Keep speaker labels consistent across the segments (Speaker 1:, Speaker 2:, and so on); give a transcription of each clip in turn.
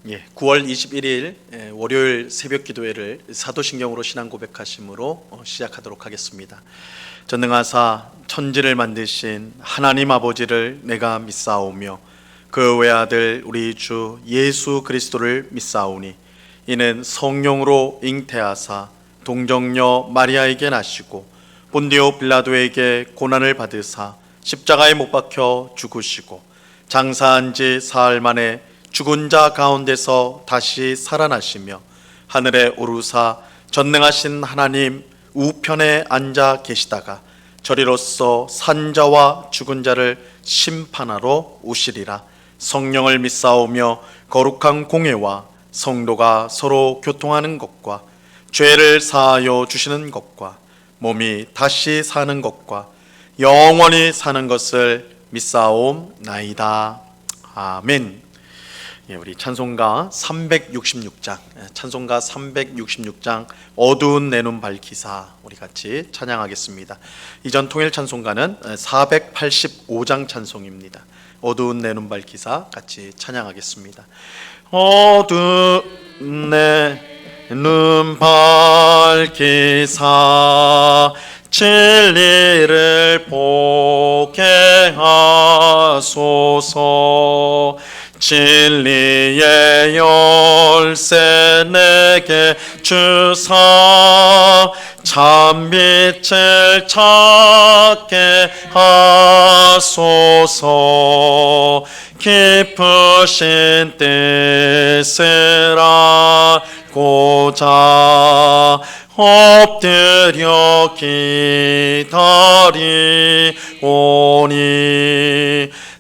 Speaker 1: 9월 21일 월요일 새벽 기도회를 사도신경으로 신앙 고백하심으로 시작하도록 하겠습니다. 전능하사 천지를 만드신 하나님 아버지를 내가 믿사오며 그 외아들 우리 주 예수 그리스도를 믿사오니 이는 성령으로 잉태하사 동정녀 마리아에게 나시고 본디오 빌라도에게 고난을 받으사 십자가에 못 박혀 죽으시고 장사한 지 사흘 만에 죽은 자 가운데서 다시 살아나시며 하늘에 오르사 전능하신 하나님 우편에 앉아 계시다가 저리로서 산자와 죽은 자를 심판하러 오시리라. 성령을 믿사오며 거룩한 공회와 성도가 서로 교통하는 것과 죄를 사하여 주시는 것과 몸이 다시 사는 것과 영원히 사는 것을 믿사옵나이다. 아멘. 우리 찬송가 366장 어두운 내 눈 밝히사 우리 같이 찬양하겠습니다. 이전 통일 찬송가는 485장 찬송입니다. 어두운 내 눈 밝히사 같이 찬양하겠습니다. 어두운 내 눈 밝히사 진리를 보게 하소서. 진리의 열쇠 내게 주사 참빛을 찾게 하소서. 깊으신 뜻을 알고자 엎드려 기다리오니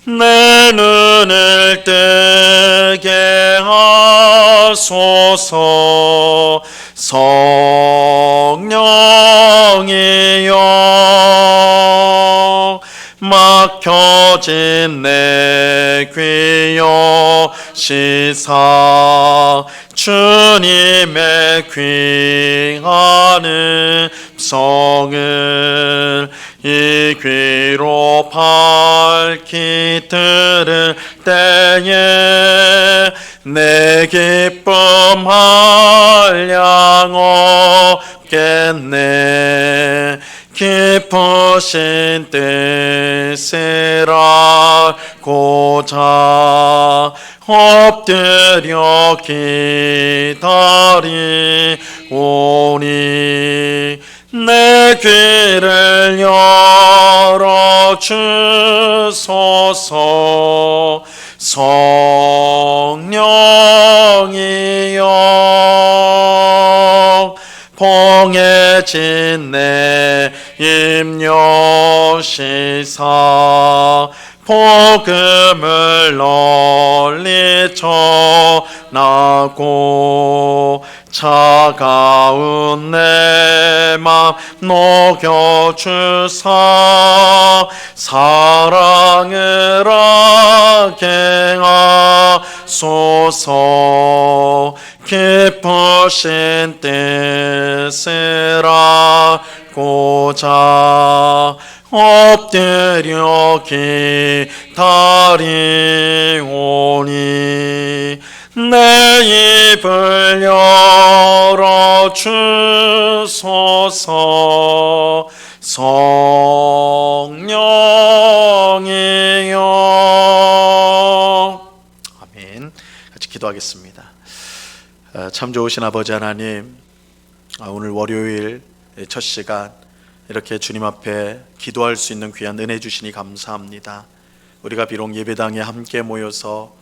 Speaker 1: 내 눈을 뜨게 하소서. 성령이여 막혀진 내 귀 여시사 주님의 귀한 음성을 이 귀로 밝히 들을 때에 내 기쁨 한량 없겠네. 깊으신 뜻을 알고자 엎드려 기다리오니 내 귀를 열어주소서. 성령이여 봉해진 내 입 여시사 복음을 널리 전하고 차가운 내 맘 녹여주사 사랑을 하게 하소서. 깊으신 뜻을 알고자 엎드려 기다리오니 내 입을 열어주소서. 성령이여. 아멘. 같이 기도하겠습니다. 참 좋으신 아버지 하나님, 오늘 월요일 첫 시간 이렇게 주님 앞에 기도할 수 있는 귀한 은혜 주시니 감사합니다. 우리가 비록 예배당에 함께 모여서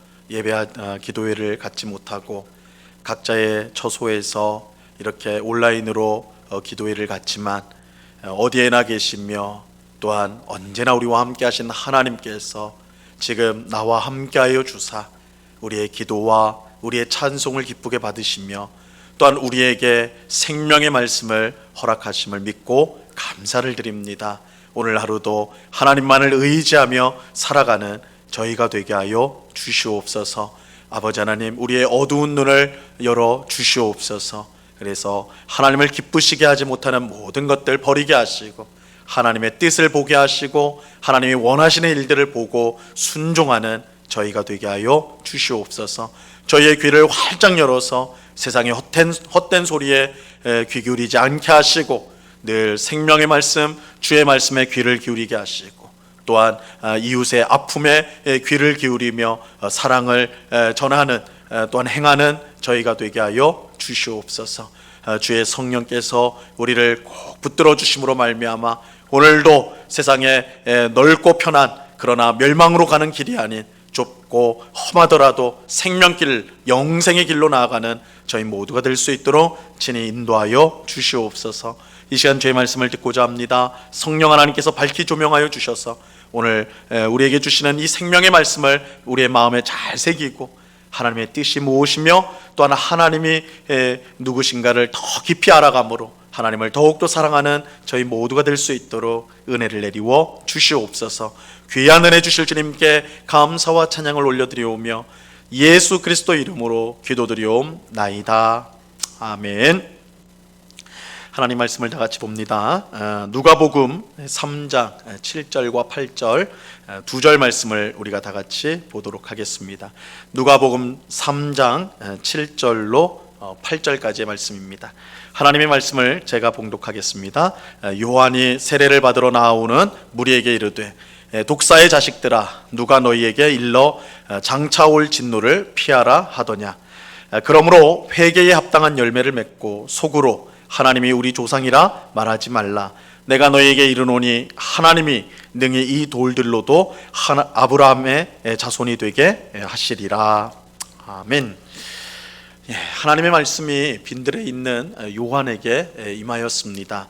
Speaker 1: 기도회를 갖지 못하고 각자의 처소에서 이렇게 온라인으로 기도회를 갖지만 어디에나 계시며 또한 언제나 우리와 함께 하신 하나님께서 지금 나와 함께하여 주사 우리의 기도와 우리의 찬송을 기쁘게 받으시며 또한 우리에게 생명의 말씀을 허락하심을 믿고 감사를 드립니다. 오늘 하루도 하나님만을 의지하며 살아가는 저희가 되게 하여 주시옵소서. 아버지 하나님, 우리의 어두운 눈을 열어 주시옵소서. 그래서 하나님을 기쁘시게 하지 못하는 모든 것들 버리게 하시고 하나님의 뜻을 보게 하시고 하나님이 원하시는 일들을 보고 순종하는 저희가 되게 하여 주시옵소서. 저희의 귀를 활짝 열어서 세상의 헛된 소리에 귀 기울이지 않게 하시고 늘 생명의 말씀, 주의 말씀에 귀를 기울이게 하시고 또한 이웃의 아픔에 귀를 기울이며 사랑을 전하는 또한 행하는 저희가 되게 하여 주시옵소서. 주의 성령께서 우리를 꼭 붙들어 주심으로 말미암아 오늘도 세상에 넓고 편한 그러나 멸망으로 가는 길이 아닌 좁고 험하더라도 생명길, 영생의 길로 나아가는 저희 모두가 될 수 있도록 친히 인도하여 주시옵소서. 이 시간 주의 말씀을 듣고자 합니다. 성령 하나님께서 밝히 조명하여 주셔서 오늘 우리에게 주시는 이 생명의 말씀을 우리의 마음에 잘 새기고 하나님의 뜻이 무엇이며 또한 하나님이 누구신가를 더 깊이 알아감으로 하나님을 더욱더 사랑하는 저희 모두가 될 수 있도록 은혜를 내리워 주시옵소서. 귀한 은혜 주실 주님께 감사와 찬양을 올려드리오며 예수 그리스도 이름으로 기도드리옵나이다. 아멘. 하나님 말씀을 다 같이 봅니다. 누가복음 3장 7절과 8절 두 절 말씀을 우리가 다 같이 보도록 하겠습니다. 누가복음 3장 7절로 8절까지의 말씀입니다. 하나님의 말씀을 제가 봉독하겠습니다. 요한이 세례를 받으러 나오는 무리에게 이르되 독사의 자식들아 누가 너희에게 일러 장차 올 진노를 피하라 하더냐. 그러므로 회개에 합당한 열매를 맺고 속으로 하나님이 우리 조상이라 말하지 말라. 내가 너희에게 이르노니 하나님이 능히 이 돌들로도 아브라함의 자손이 되게 하시리라. 아멘. 하나님의 말씀이 빈들에 있는 요한에게 임하였습니다.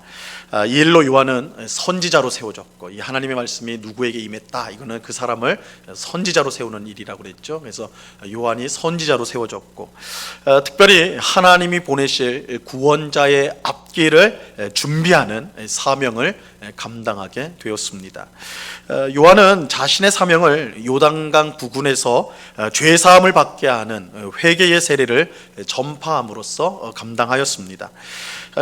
Speaker 1: 이 일로 요한은 선지자로 세워졌고 이 하나님의 말씀이 누구에게 임했다, 이거는 그 사람을 선지자로 세우는 일이라고 그랬죠. 그래서 요한이 선지자로 세워졌고 특별히 하나님이 보내실 구원자의 앞길을 준비하는 사명을 감당하게 되었습니다. 요한은 자신의 사명을 요단강 부근에서 죄사함을 받게 하는 회개의 세례를 전파함으로써 감당하였습니다.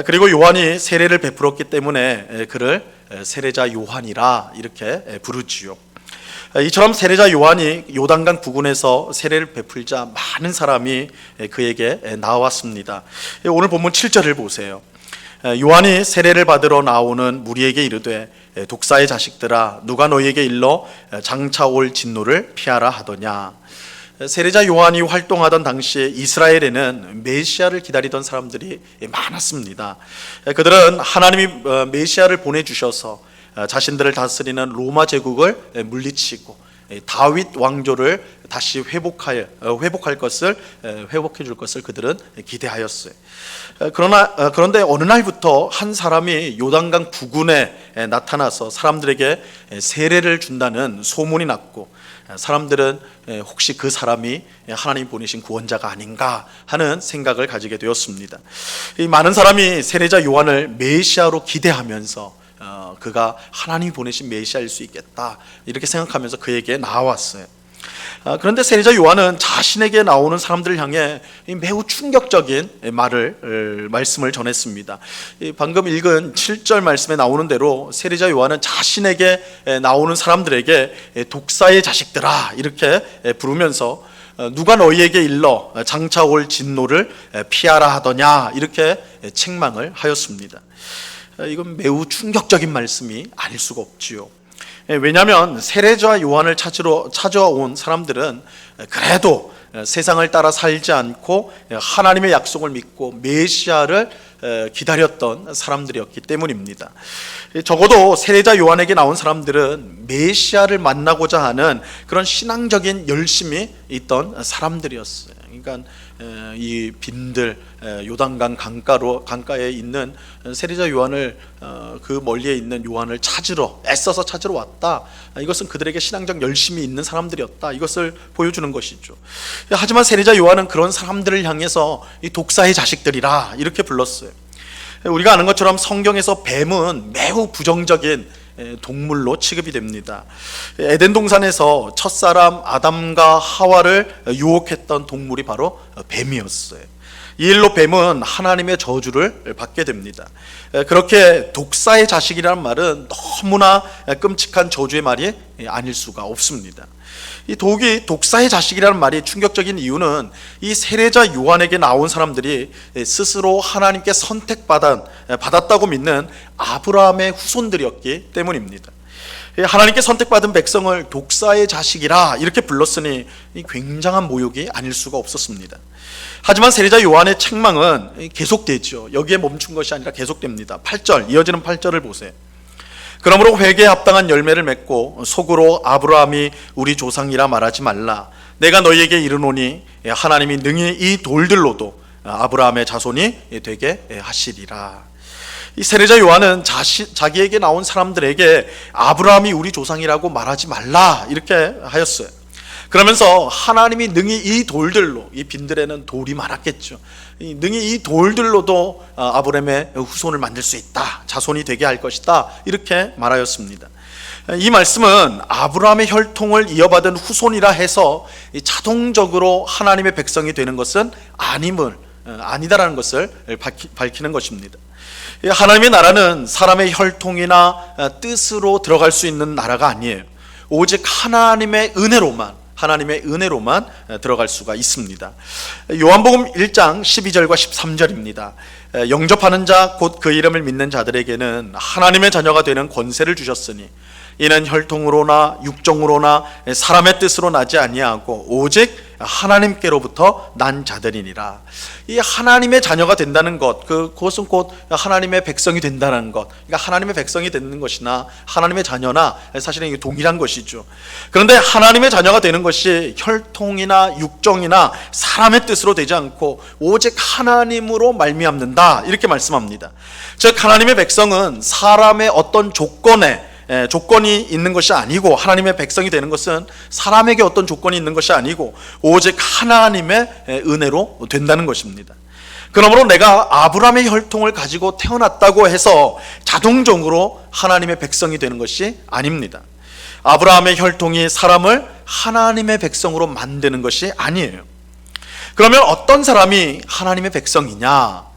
Speaker 1: 그리고 요한이 세례를 베풀었기 때문에 그를 세례자 요한이라 이렇게 부르지요. 이처럼 세례자 요한이 요단강 부근에서 세례를 베풀자 많은 사람이 그에게 나왔습니다. 오늘 본문 7절을 보세요. 요한이 세례를 받으러 나오는 무리에게 이르되 독사의 자식들아 누가 너희에게 일러 장차 올 진노를 피하라 하더냐. 세례자 요한이 활동하던 당시에 이스라엘에는 메시아를 기다리던 사람들이 많았습니다. 그들은 하나님이 메시아를 보내주셔서 자신들을 다스리는 로마 제국을 물리치고 다윗 왕조를 다시 회복해 줄 것을 그들은 기대하였어요. 그런데 어느 날부터 한 사람이 요단강 부근에 나타나서 사람들에게 세례를 준다는 소문이 났고 사람들은 혹시 그 사람이 하나님 보내신 구원자가 아닌가 하는 생각을 가지게 되었습니다. 이 많은 사람이 세례자 요한을 메시아로 기대하면서 그가 하나님이 보내신 메시아일 수 있겠다 이렇게 생각하면서 그에게 나왔어요. 그런데 세례자 요한은 자신에게 나오는 사람들을 향해 매우 충격적인 말씀을 전했습니다. 방금 읽은 7절 말씀에 나오는 대로 세례자 요한은 자신에게 나오는 사람들에게 독사의 자식들아 이렇게 부르면서 누가 너희에게 일러 장차 올 진노를 피하라 하더냐 이렇게 책망을 하였습니다. 이건 매우 충격적인 말씀이 아닐 수가 없지요. 왜냐하면 세례자 요한을 찾아온 사람들은 그래도 세상을 따라 살지 않고 하나님의 약속을 믿고 메시아를 기다렸던 사람들이었기 때문입니다. 적어도 세례자 요한에게 나온 사람들은 메시아를 만나고자 하는 그런 신앙적인 열심이 있던 사람들이었어요. 그러니까 이 빈들 요단강 강가에 있는 세례자 요한을 그 멀리에 있는 요한을 애써서 찾으러 왔다. 이것은 그들에게 신앙적 열심이 있는 사람들이었다. 이것을 보여주는 것이죠. 하지만 세례자 요한은 그런 사람들을 향해서 이 독사의 자식들이라 이렇게 불렀어요. 우리가 아는 것처럼 성경에서 뱀은 매우 부정적인 동물로 취급이 됩니다. 에덴 동산에서 첫사람 아담과 하와를 유혹했던 동물이 바로 뱀이었어요. 이 일로 뱀은 하나님의 저주를 받게 됩니다. 그렇게 독사의 자식이라는 말은 너무나 끔찍한 저주의 말이 아닐 수가 없습니다. 이 독사의 자식이라는 말이 충격적인 이유는 이 세례자 요한에게 나온 사람들이 스스로 하나님께 선택받았다고 믿는 아브라함의 후손들이었기 때문입니다. 하나님께 선택받은 백성을 독사의 자식이라 이렇게 불렀으니 굉장한 모욕이 아닐 수가 없었습니다. 하지만 세례자 요한의 책망은 계속되죠. 여기에 멈춘 것이 아니라 계속됩니다. 8절, 이어지는 8절을 보세요. 그러므로 회개에 합당한 열매를 맺고 속으로 아브라함이 우리 조상이라 말하지 말라. 내가 너희에게 이르노니 하나님이 능히 이 돌들로도 아브라함의 자손이 되게 하시리라. 이 세례자 요한은 자기에게 나온 사람들에게 아브라함이 우리 조상이라고 말하지 말라 이렇게 하였어요. 그러면서 하나님이 능히 이 돌들로, 이 빈들에는 돌이 많았겠죠. 능히 이 돌들로도 아브라함의 후손을 만들 수 있다, 자손이 되게 할 것이다 이렇게 말하였습니다. 이 말씀은 아브라함의 혈통을 이어받은 후손이라 해서 자동적으로 하나님의 백성이 되는 것은 아니다라는 것을 밝히는 것입니다. 하나님의 나라는 사람의 혈통이나 뜻으로 들어갈 수 있는 나라가 아니에요. 오직 하나님의 은혜로만 들어갈 수가 있습니다. 요한복음 1장 12절과 13절입니다. 영접하는 자 곧 그 이름을 믿는 자들에게는 하나님의 자녀가 되는 권세를 주셨으니 이는 혈통으로나 육정으로나 사람의 뜻으로 나지 아니하고 오직 하나님께로부터 난 자들이니라. 이 하나님의 자녀가 된다는 것, 그것은 곧 하나님의 백성이 된다는 것. 그러니까 하나님의 백성이 되는 것이나 하나님의 자녀나 사실은 이게 동일한 것이죠. 그런데 하나님의 자녀가 되는 것이 혈통이나 육정이나 사람의 뜻으로 되지 않고 오직 하나님으로 말미암는다 이렇게 말씀합니다. 즉 하나님의 백성은 사람의 어떤 조건이 있는 것이 아니고, 하나님의 백성이 되는 것은 사람에게 어떤 조건이 있는 것이 아니고 오직 하나님의 은혜로 된다는 것입니다. 그러므로 내가 아브라함의 혈통을 가지고 태어났다고 해서 자동적으로 하나님의 백성이 되는 것이 아닙니다. 아브라함의 혈통이 사람을 하나님의 백성으로 만드는 것이 아니에요. 그러면 어떤 사람이 하나님의 백성이냐?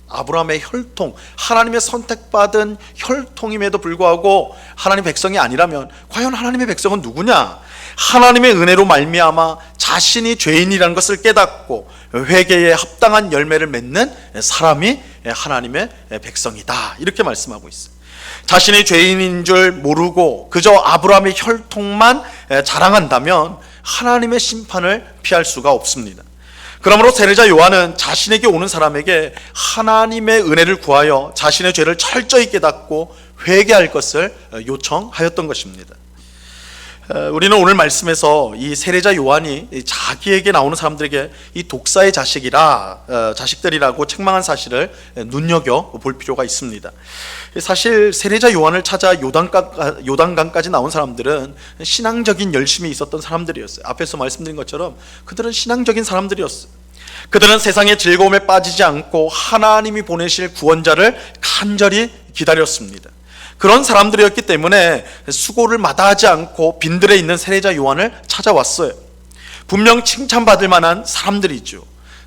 Speaker 1: 아브라함의 혈통, 하나님의 선택받은 혈통임에도 불구하고 하나님의 백성이 아니라면 과연 하나님의 백성은 누구냐? 하나님의 은혜로 말미암아 자신이 죄인이라는 것을 깨닫고 회개에 합당한 열매를 맺는 사람이 하나님의 백성이다 이렇게 말씀하고 있어요. 자신이 죄인인 줄 모르고 그저 아브라함의 혈통만 자랑한다면 하나님의 심판을 피할 수가 없습니다. 그러므로 세례자 요한은 자신에게 오는 사람에게 하나님의 은혜를 구하여 자신의 죄를 철저히 깨닫고 회개할 것을 요청하였던 것입니다. 우리는 오늘 말씀에서 이 세례자 요한이 자기에게 나오는 사람들에게 이 독사의 자식들이라고 책망한 사실을 눈여겨볼 필요가 있습니다. 사실 세례자 요한을 찾아 요단강까지 나온 사람들은 신앙적인 열심이 있었던 사람들이었어요. 앞에서 말씀드린 것처럼 그들은 신앙적인 사람들이었어요. 그들은 세상의 즐거움에 빠지지 않고 하나님이 보내실 구원자를 간절히 기다렸습니다. 그런 사람들이었기 때문에 수고를 마다하지 않고 빈들에 있는 세례자 요한을 찾아왔어요. 분명 칭찬받을 만한 사람들이죠.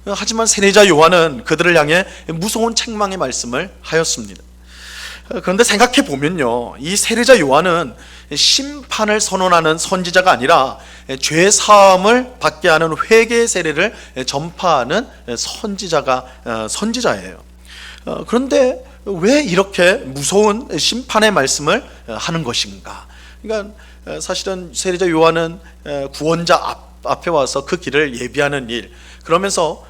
Speaker 1: 하지만 세례자 요한은 그들을 향해 무서운 책망의 말씀을 하였습니다. 그런데 생각해 보면요, 이 세례자 요한은 심판을 선언하는 선지자가 아니라 죄 사함을 받게 하는 회개의 세례를 전파하는 선지자예요. 그런데 왜 이렇게 무서운 심판의 말씀을 하는 것인가? 그러니까 사실은 세례자 요한은 구원자 앞에 와서 그 길을 예비하는 일, 그러면서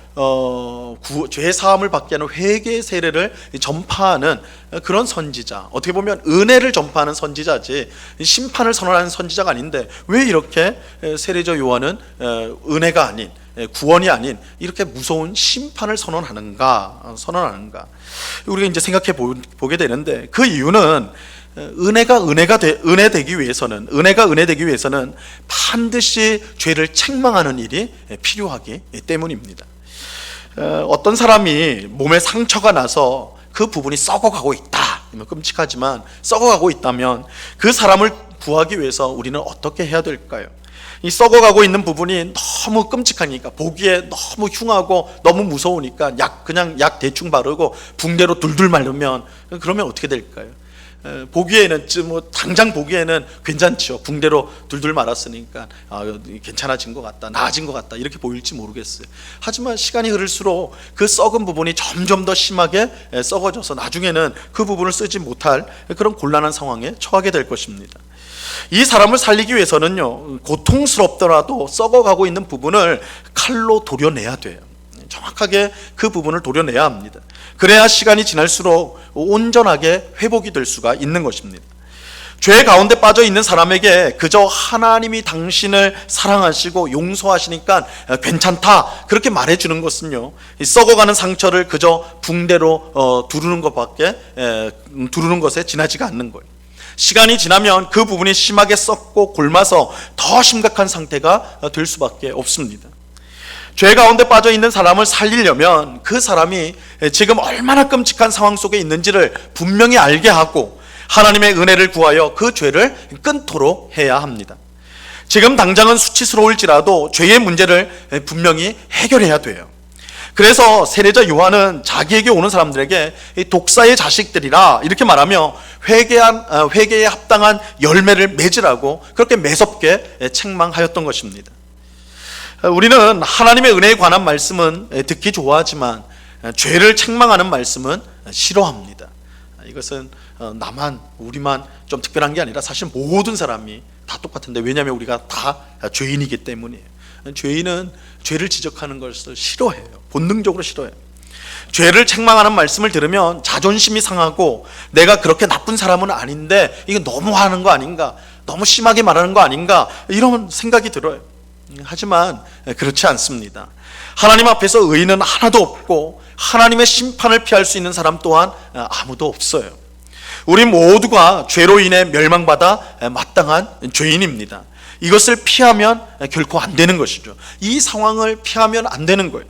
Speaker 1: 죄 사함을 받게 하는 회개의 세례를 전파하는 그런 선지자, 어떻게 보면 은혜를 전파하는 선지자지 심판을 선언하는 선지자가 아닌데 왜 이렇게 세례자 요한은 은혜가 아닌, 구원이 아닌 이렇게 무서운 심판을 선언하는가? 우리가 이제 생각해 보게 되는데, 그 이유는 은혜가 은혜 되기 위해서는 반드시 죄를 책망하는 일이 필요하기 때문입니다. 어떤 사람이 몸에 상처가 나서 그 부분이 썩어가고 있다, 끔찍하지만 썩어가고 있다면 그 사람을 구하기 위해서 우리는 어떻게 해야 될까요? 이 썩어가고 있는 부분이 너무 끔찍하니까, 보기에 너무 흉하고 너무 무서우니까 그냥 약 대충 바르고 붕대로 둘둘 말르면, 그러면 어떻게 될까요? 보기에는 당장 보기에는 괜찮죠. 붕대로 둘둘 말았으니까 괜찮아진 것 같다, 나아진 것 같다, 이렇게 보일지 모르겠어요. 하지만 시간이 흐를수록 그 썩은 부분이 점점 더 심하게 썩어져서 나중에는 그 부분을 쓰지 못할 그런 곤란한 상황에 처하게 될 것입니다. 이 사람을 살리기 위해서는요, 고통스럽더라도 썩어가고 있는 부분을 칼로 도려내야 돼요. 정확하게 그 부분을 도려내야 합니다. 그래야 시간이 지날수록 온전하게 회복이 될 수가 있는 것입니다. 죄 가운데 빠져 있는 사람에게 그저 하나님이 당신을 사랑하시고 용서하시니까 괜찮다, 그렇게 말해주는 것은요, 썩어가는 상처를 그저 붕대로 두르는 것에 지나지가 않는 거예요. 시간이 지나면 그 부분이 심하게 썩고 곪아서 더 심각한 상태가 될 수밖에 없습니다. 죄 가운데 빠져 있는 사람을 살리려면 그 사람이 지금 얼마나 끔찍한 상황 속에 있는지를 분명히 알게 하고 하나님의 은혜를 구하여 그 죄를 끊도록 해야 합니다. 지금 당장은 수치스러울지라도 죄의 문제를 분명히 해결해야 돼요. 그래서 세례자 요한은 자기에게 오는 사람들에게 독사의 자식들이라 이렇게 말하며 회개에 합당한 열매를 맺으라고 그렇게 매섭게 책망하였던 것입니다. 우리는 하나님의 은혜에 관한 말씀은 듣기 좋아하지만 죄를 책망하는 말씀은 싫어합니다. 이것은 나만, 우리만 좀 특별한 게 아니라 사실 모든 사람이 다 똑같은데, 왜냐하면 우리가 다 죄인이기 때문이에요. 죄인은 죄를 지적하는 것을 싫어해요. 본능적으로 싫어해요. 죄를 책망하는 말씀을 들으면 자존심이 상하고 내가 그렇게 나쁜 사람은 아닌데 이거 너무 하는 거 아닌가, 너무 심하게 말하는 거 아닌가, 이런 생각이 들어요. 하지만 그렇지 않습니다. 하나님 앞에서 의인은 하나도 없고 하나님의 심판을 피할 수 있는 사람 또한 아무도 없어요. 우리 모두가 죄로 인해 멸망받아 마땅한 죄인입니다. 이것을 피하면 결코 안 되는 것이죠. 이 상황을 피하면 안 되는 거예요.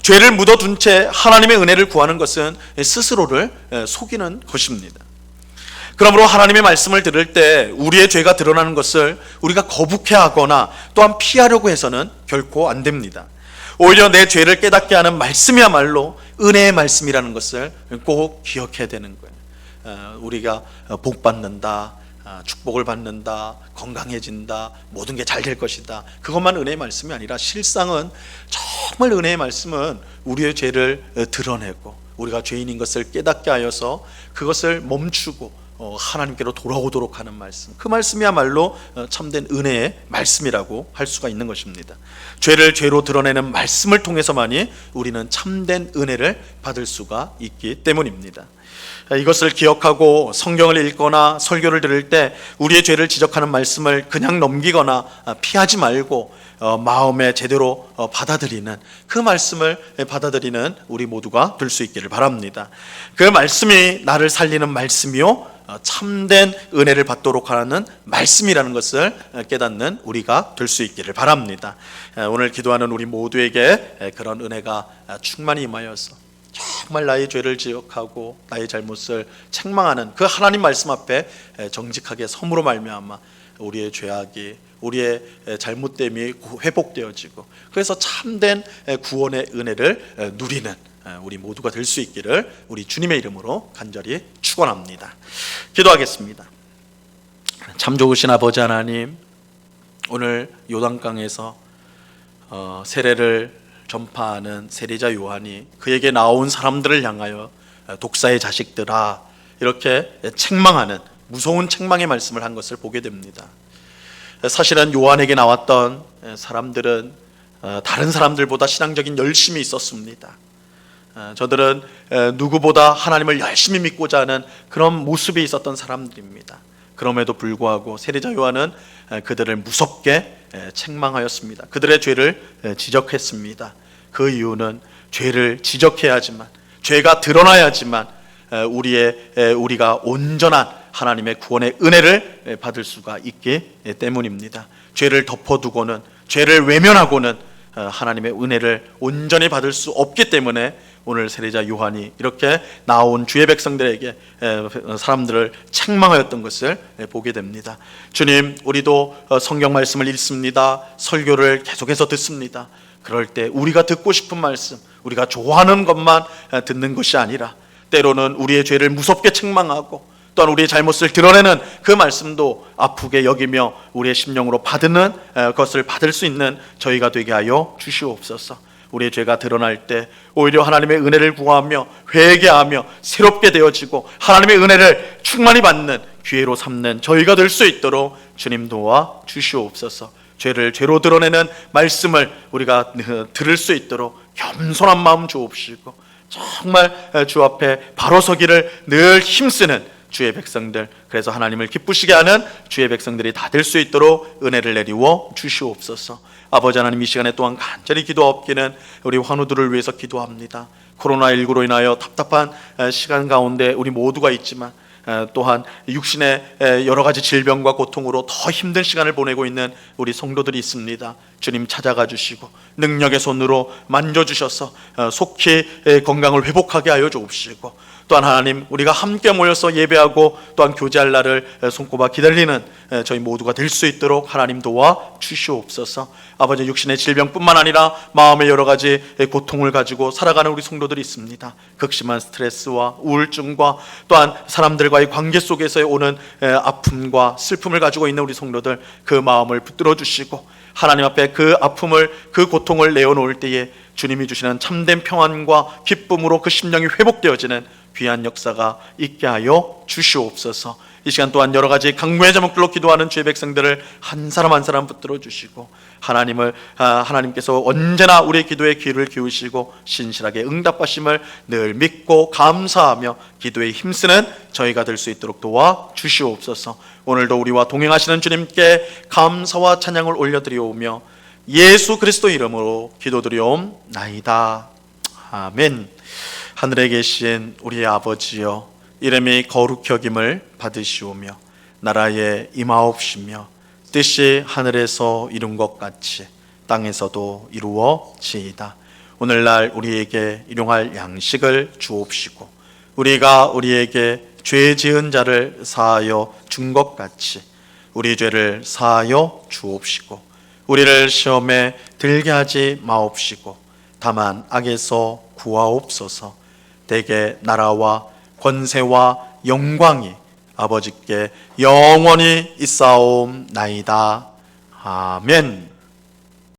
Speaker 1: 죄를 묻어둔 채 하나님의 은혜를 구하는 것은 스스로를 속이는 것입니다. 그러므로 하나님의 말씀을 들을 때 우리의 죄가 드러나는 것을 우리가 거북해하거나 또한 피하려고 해서는 결코 안 됩니다. 오히려 내 죄를 깨닫게 하는 말씀이야말로 은혜의 말씀이라는 것을 꼭 기억해야 되는 거예요. 우리가 복 받는다, 축복을 받는다, 건강해진다, 모든 게 잘 될 것이다, 그것만 은혜의 말씀이 아니라 실상은, 정말 은혜의 말씀은 우리의 죄를 드러내고 우리가 죄인인 것을 깨닫게 하여서 그것을 멈추고 하나님께로 돌아오도록 하는 말씀, 그 말씀이야말로 참된 은혜의 말씀이라고 할 수가 있는 것입니다. 죄를 죄로 드러내는 말씀을 통해서만이 우리는 참된 은혜를 받을 수가 있기 때문입니다. 이것을 기억하고 성경을 읽거나 설교를 들을 때 우리의 죄를 지적하는 말씀을 그냥 넘기거나 피하지 말고 마음에 제대로 받아들이는, 그 말씀을 받아들이는 우리 모두가 될 수 있기를 바랍니다. 그 말씀이 나를 살리는 말씀이요 참된 은혜를 받도록 하는 말씀이라는 것을 깨닫는 우리가 될 수 있기를 바랍니다. 오늘 기도하는 우리 모두에게 그런 은혜가 충만히 임하여서 정말 나의 죄를 지적하고 나의 잘못을 책망하는 그 하나님 말씀 앞에 정직하게 섬으로 말미암아 우리의 죄악이, 우리의 잘못됨이 회복되어지고 그래서 참된 구원의 은혜를 누리는 우리 모두가 될 수 있기를 우리 주님의 이름으로 간절히 축원합니다. 기도하겠습니다. 참 좋으신 아버지 하나님, 오늘 요단강에서 세례를 전파하는 세례자 요한이 그에게 나온 사람들을 향하여 독사의 자식들아 이렇게 책망하는 무서운 책망의 말씀을 한 것을 보게 됩니다. 사실은 요한에게 나왔던 사람들은 다른 사람들보다 신앙적인 열심이 있었습니다. 저들은 누구보다 하나님을 열심히 믿고자 하는 그런 모습이 있었던 사람들입니다. 그럼에도 불구하고 세례자 요한은 그들을 무섭게 책망하였습니다. 그들의 죄를 지적했습니다. 그 이유는 죄를 지적해야지만, 죄가 드러나야지만 우리가 온전한 하나님의 구원의 은혜를 받을 수가 있기 때문입니다. 죄를 덮어두고는, 죄를 외면하고는 하나님의 은혜를 온전히 받을 수 없기 때문에 오늘 세례자 요한이 이렇게 나온 주의 백성들에게 사람들을 책망하였던 것을 보게 됩니다. 주님, 우리도 성경 말씀을 읽습니다. 설교를 계속해서 듣습니다. 그럴 때 우리가 듣고 싶은 말씀, 우리가 좋아하는 것만 듣는 것이 아니라 때로는 우리의 죄를 무섭게 책망하고 또한 우리의 잘못을 드러내는 그 말씀도 아프게 여기며 우리의 심령으로 받는 것을 받을 수 있는 저희가 되게 하여 주시옵소서. 우리의 죄가 드러날 때 오히려 하나님의 은혜를 구하며 회개하며 새롭게 되어지고 하나님의 은혜를 충만히 받는 기회로 삼는 저희가 될 수 있도록 주님 도와 주시옵소서. 죄를 죄로 드러내는 말씀을 우리가 들을 수 있도록 겸손한 마음 주옵시고 정말 주 앞에 바로 서기를 늘 힘쓰는 주의 백성들, 그래서 하나님을 기쁘시게 하는 주의 백성들이 다 될 수 있도록 은혜를 내리워 주시옵소서. 아버지 하나님, 이 시간에 또한 간절히 기도하옵기는 우리 환우들을 위해서 기도합니다. 코로나19로 인하여 답답한 시간 가운데 우리 모두가 있지만 또한 육신의 여러 가지 질병과 고통으로 더 힘든 시간을 보내고 있는 우리 성도들이 있습니다. 주님 찾아가 주시고 능력의 손으로 만져주셔서 속히 건강을 회복하게 하여 주옵시고, 또한 하나님, 우리가 함께 모여서 예배하고 또한 교제할 날을 손꼽아 기다리는 저희 모두가 될 수 있도록 하나님 도와 주시옵소서. 아버지, 육신의 질병뿐만 아니라 마음의 여러 가지 고통을 가지고 살아가는 우리 성도들이 있습니다. 극심한 스트레스와 우울증과 또한 사람들과의 관계 속에서 오는 아픔과 슬픔을 가지고 있는 우리 성도들, 그 마음을 붙들어 주시고 하나님 앞에 그 아픔을, 그 고통을 내어놓을 때에 주님이 주시는 참된 평안과 기쁨으로 그 심령이 회복되어지는 귀한 역사가 있게 하여 주시옵소서. 이 시간 또한 여러 가지 강구의 제목들로 기도하는 주의 백성들을 한 사람 한 사람 붙들어 주시고 하나님께서 언제나 우리의 기도에 귀를 기우시고 신실하게 응답하심을 늘 믿고 감사하며 기도에 힘쓰는 저희가 될 수 있도록 도와 주시옵소서. 오늘도 우리와 동행하시는 주님께 감사와 찬양을 올려드리오며 예수 그리스도 이름으로 기도드리옵나이다. 아멘. 하늘에 계신 우리의 아버지여, 이름이 거룩히 여김을 받으시오며 나라에 임하옵시며 뜻이 하늘에서 이룬 것 같이 땅에서도 이루어지이다. 오늘날 우리에게 일용할 양식을 주옵시고 우리가 우리에게 죄 지은 자를 사하여 준 것 같이 우리 죄를 사하여 주옵시고 우리를 시험에 들게 하지 마옵시고 다만 악에서 구하옵소서. 대개 나라와 권세와 영광이 아버지께 영원히 있사옵나이다. 아멘.